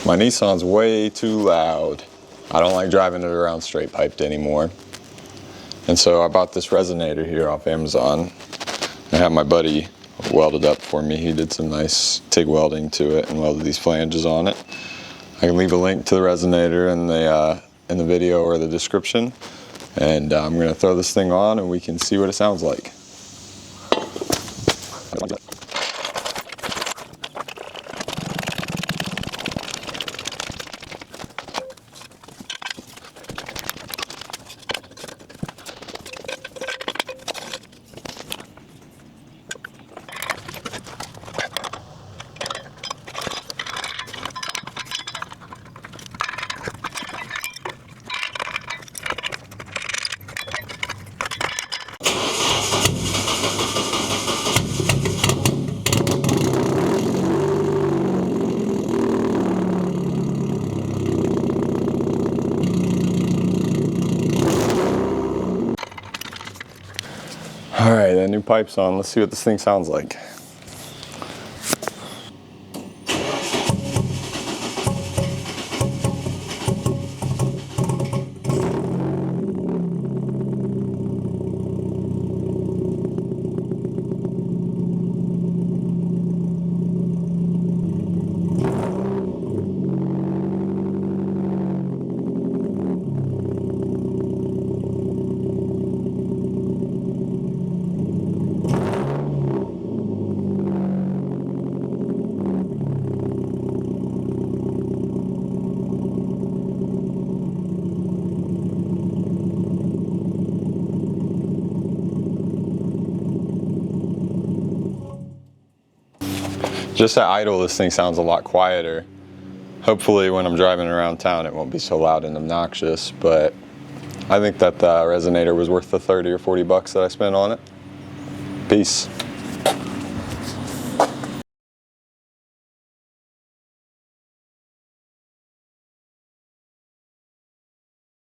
My Nissan's way too loud. I don't like driving it around straight piped anymore. And so I bought this resonator here off Amazon. I have my buddy welded up for me. He did some nice TIG welding to it and welded these flanges on it. I can leave a link to the resonator in the video or the description. And I'm going to throw this thing on and we can see what it sounds like. All right, that new pipe's on. Let's see what this thing sounds like. Just at idle, this thing sounds a lot quieter. Hopefully when I'm driving around town it won't be so loud and obnoxious, but I think that the resonator was worth the 30 or 40 bucks that I spent on it. Peace.